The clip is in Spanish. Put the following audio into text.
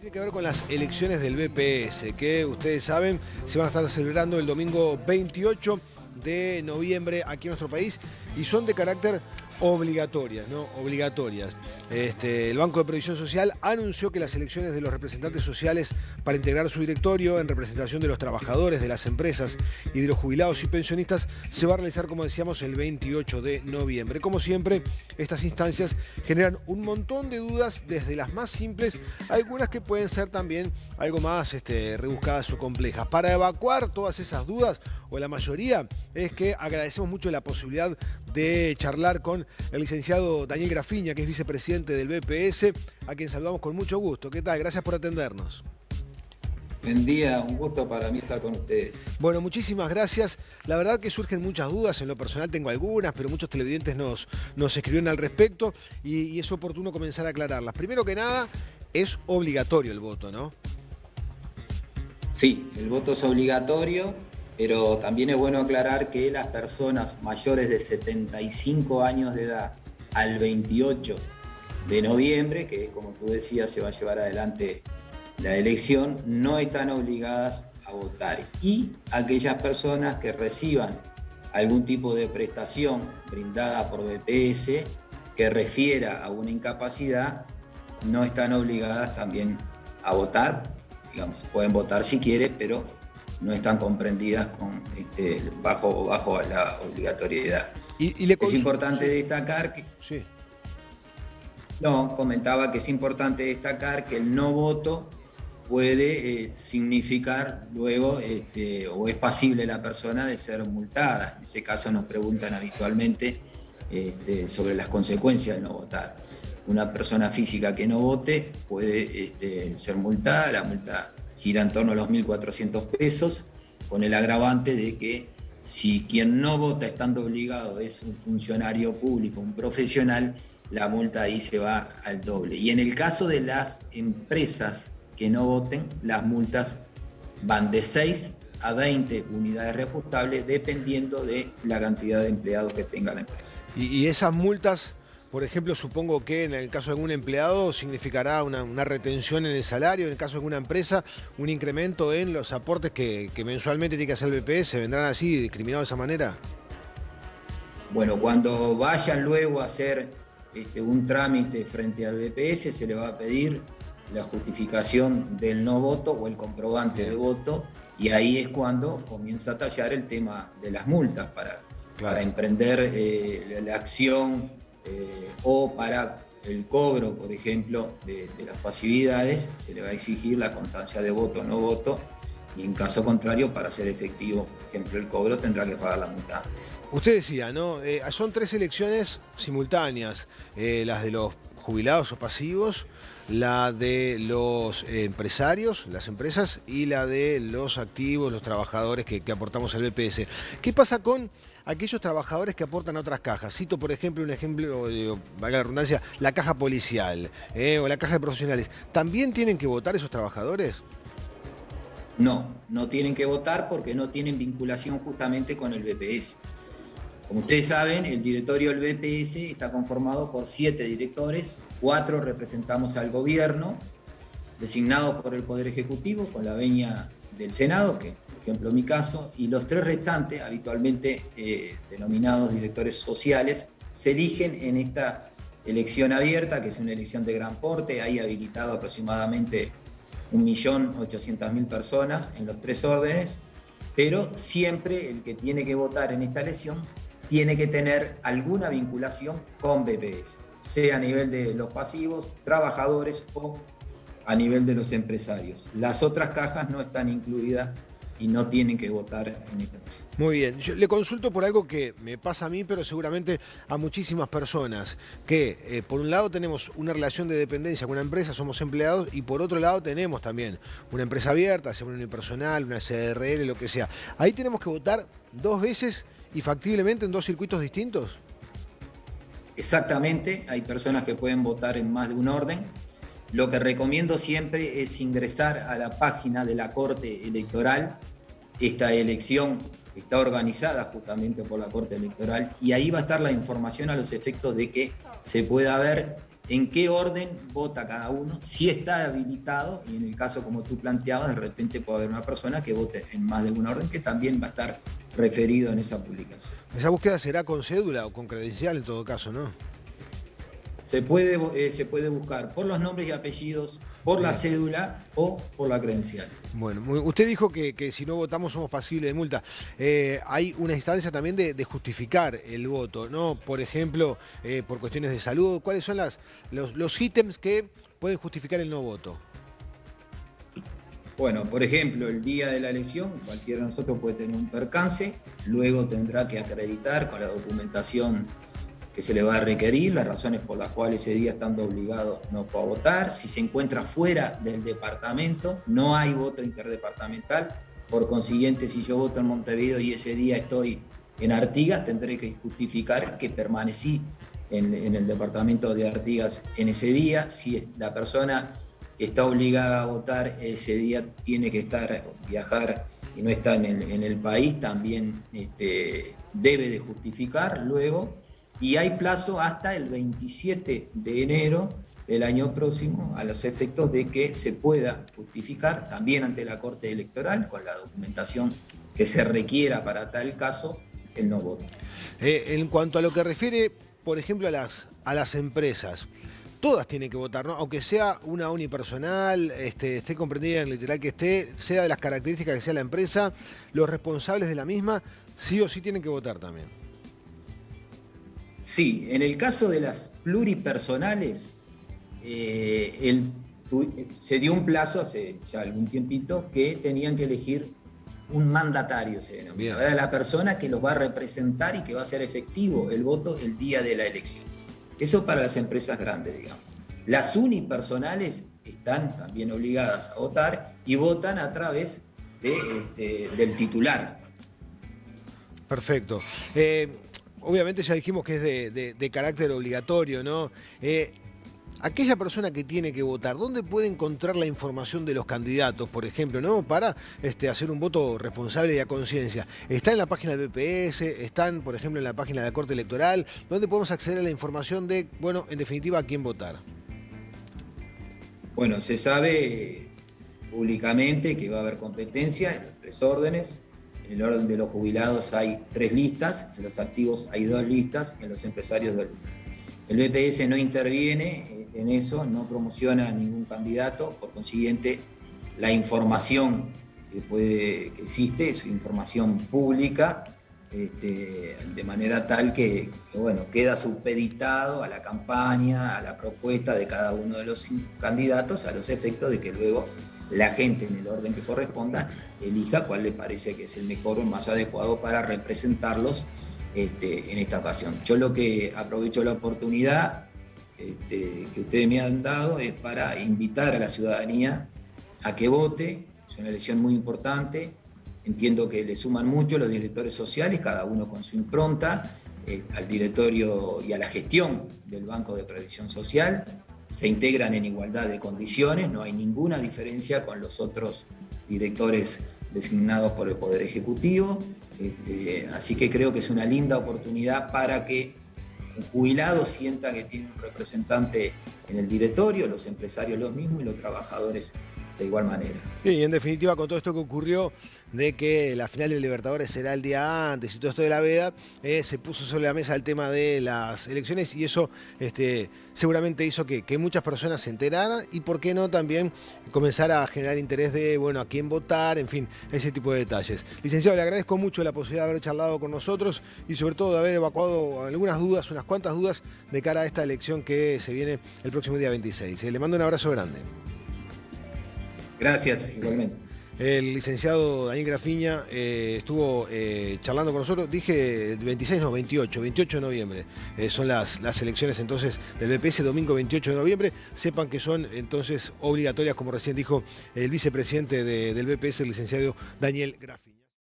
Tiene que ver con las elecciones del BPS, que ustedes saben se van a estar celebrando el domingo 28 de noviembre aquí en nuestro país y son de carácter obligatorias, ¿no? Obligatorias. El Banco de Previsión Social anunció que las elecciones de los representantes sociales para integrar su directorio en representación de los trabajadores, de las empresas y de los jubilados y pensionistas se va a realizar, como decíamos, el 28 de noviembre. Como siempre, estas instancias generan un montón de dudas, desde las más simples, algunas que pueden ser también algo más rebuscadas o complejas. Para evacuar todas esas dudas, o la mayoría, es que agradecemos mucho la posibilidad de charlar con el licenciado Daniel Grafiña, que es vicepresidente del BPS, a quien saludamos con mucho gusto. ¿Qué tal? Gracias por atendernos. Buen día, un gusto para mí estar con ustedes. Bueno, muchísimas gracias. La verdad que surgen muchas dudas, en lo personal tengo algunas, pero muchos televidentes nos escribieron al respecto y es oportuno comenzar a aclararlas. Primero que nada, es obligatorio el voto, ¿no? Sí, el voto es obligatorio, pero también es bueno aclarar que las personas mayores de 75 años de edad al 28 de noviembre, que es como tú decías, se va a llevar adelante la elección, no están obligadas a votar. Y aquellas personas que reciban algún tipo de prestación brindada por BPS que refiera a una incapacidad, no están obligadas también a votar. Digamos, pueden votar si quieren, pero no están comprendidas bajo la obligatoriedad. Es importante destacar que... Sí. No, comentaba que es importante destacar que el no voto puede significar luego, o es pasible la persona de ser multada. En ese caso nos preguntan habitualmente sobre las consecuencias de no votar. Una persona física que no vote puede ser multada, la multa gira en torno a los 1.400 pesos, con el agravante de que si quien no vota estando obligado es un funcionario público, un profesional, la multa ahí se va al doble. Y en el caso de las empresas que no voten, las multas van de 6 a 20 unidades reajustables dependiendo de la cantidad de empleados que tenga la empresa. Y esas multas, por ejemplo, supongo que en el caso de algún empleado significará una retención en el salario, en el caso de alguna empresa, un incremento en los aportes que mensualmente tiene que hacer el BPS. ¿Vendrán así, discriminados de esa manera? Bueno, cuando vayan luego a hacer un trámite frente al BPS, se le va a pedir la justificación del no voto o el comprobante de voto, y ahí es cuando comienza a tallar el tema de las multas para emprender la acción o para el cobro, por ejemplo, de las pasividades. Se le va a exigir la constancia de voto o no voto, y en caso contrario, para ser efectivo, por ejemplo, el cobro, tendrá que pagar la multa antes. Usted decía, ¿no? Son 3 elecciones simultáneas, las de los jubilados o pasivos, la de los empresarios, las empresas, y la de los activos, los trabajadores que aportamos al BPS. ¿Qué pasa con aquellos trabajadores que aportan a otras cajas? Cito, por ejemplo, un ejemplo, valga la redundancia, la caja policial o la caja de profesionales. ¿También tienen que votar esos trabajadores? No tienen que votar porque no tienen vinculación justamente con el BPS. Como ustedes saben, el directorio del BPS está conformado por 7 directores, 4 representamos al gobierno, designados por el Poder Ejecutivo, con la venia del Senado, que por ejemplo mi caso, y los 3 restantes, habitualmente denominados directores sociales, se eligen en esta elección abierta, que es una elección de gran porte. Hay habilitado aproximadamente 1.800.000 personas en los 3 órdenes, pero siempre el que tiene que votar en esta elección tiene que tener alguna vinculación con BPS, sea a nivel de los pasivos, trabajadores, o a nivel de los empresarios. Las otras cajas no están incluidas y no tienen que votar en esta elección. Muy bien, yo le consulto por algo que me pasa a mí, pero seguramente a muchísimas personas, que por un lado tenemos una relación de dependencia con una empresa, somos empleados, y por otro lado tenemos también una empresa abierta, sea una unipersonal, una CRL, lo que sea. Ahí tenemos que votar 2 veces y factiblemente en 2 circuitos distintos. Exactamente, hay personas que pueden votar en más de un orden. Lo que recomiendo siempre es ingresar a la página de la Corte Electoral. Esta elección está organizada justamente por la Corte Electoral y ahí va a estar la información a los efectos de que se pueda ver en qué orden vota cada uno, si está habilitado, y en el caso como tú planteabas, de repente puede haber una persona que vote en más de una orden que también va a estar referido en esa publicación. Esa búsqueda será con cédula o con credencial en todo caso, ¿no? Se puede buscar por los nombres y apellidos, por la cédula o por la credencial. Bueno, usted dijo que si no votamos somos pasibles de multa. Hay una instancia también de justificar el voto, ¿no? Por ejemplo, por cuestiones de salud. ¿Cuáles son los ítems que pueden justificar el no voto? Bueno, por ejemplo, el día de la elección, cualquiera de nosotros puede tener un percance, luego tendrá que acreditar con la documentación que se le va a requerir, las razones por las cuales ese día estando obligado no puede votar. Si se encuentra fuera del departamento, no hay voto interdepartamental. Por consiguiente, si yo voto en Montevideo y ese día estoy en Artigas, tendré que justificar que permanecí en el departamento de Artigas en ese día. Si la persona está obligada a votar, ese día tiene que viajar y no está en el país, también debe de justificar luego. Y hay plazo hasta el 27 de enero del año próximo a los efectos de que se pueda justificar también ante la Corte Electoral con la documentación que se requiera para tal caso el no voto. En cuanto a lo que refiere, por ejemplo, a las empresas, todas tienen que votar, ¿no? Aunque sea una unipersonal, esté comprendida en el literal que esté, sea de las características que sea la empresa, los responsables de la misma sí o sí tienen que votar también. Sí, en el caso de las pluripersonales, se dio un plazo hace ya algún tiempito que tenían que elegir un mandatario, se denomina. Era la persona que los va a representar y que va a hacer efectivo el voto el día de la elección. Eso para las empresas grandes, digamos. Las unipersonales están también obligadas a votar y votan a través del titular. Perfecto. Obviamente ya dijimos que es de carácter obligatorio, ¿no? Aquella persona que tiene que votar, ¿dónde puede encontrar la información de los candidatos, por ejemplo, ¿no? Para hacer un voto responsable y a conciencia? ¿Está en la página del BPS? ¿Están, por ejemplo, en la página de la Corte Electoral? ¿Dónde podemos acceder a la información de, bueno, en definitiva, a quién votar? Bueno, se sabe públicamente que va a haber competencia en los 3 órdenes. En el orden de los jubilados hay 3 listas, en los activos hay 2 listas, en los empresarios 2 listas. El BPS no interviene en eso, no promociona a ningún candidato, por consiguiente la información que existe es información pública, de manera tal que bueno, queda supeditado a la campaña, a la propuesta de cada uno de los candidatos, a los efectos de que luego la gente, en el orden que corresponda, elija cuál le parece que es el mejor o más adecuado para representarlos en esta ocasión. Yo lo que aprovecho la oportunidad que ustedes me han dado es para invitar a la ciudadanía a que vote. Es una elección muy importante. Entiendo que le suman mucho los directores sociales, cada uno con su impronta, al directorio y a la gestión del Banco de Previsión Social. Se integran en igualdad de condiciones, no hay ninguna diferencia con los otros directores designados por el Poder Ejecutivo. Así que creo que es una linda oportunidad para que un jubilado sienta que tiene un representante en el directorio, los empresarios los mismos y los trabajadores de igual manera. Y en definitiva, con todo esto que ocurrió de que la final del Libertadores será el día antes y todo esto de la veda, se puso sobre la mesa el tema de las elecciones y eso seguramente hizo que muchas personas se enteraran y por qué no también comenzar a generar interés de, bueno, a quién votar, en fin, ese tipo de detalles. Licenciado, le agradezco mucho la posibilidad de haber charlado con nosotros y sobre todo de haber evacuado algunas dudas, unas cuantas dudas de cara a esta elección que se viene el próximo día 26. Le mando un abrazo grande. Gracias, igualmente. El licenciado Daniel Grafiña estuvo charlando con nosotros, dije 26, no, 28 de noviembre. Son las elecciones entonces del BPS, domingo 28 de noviembre. Sepan que son entonces obligatorias, como recién dijo el vicepresidente del BPS, el licenciado Daniel Grafiña.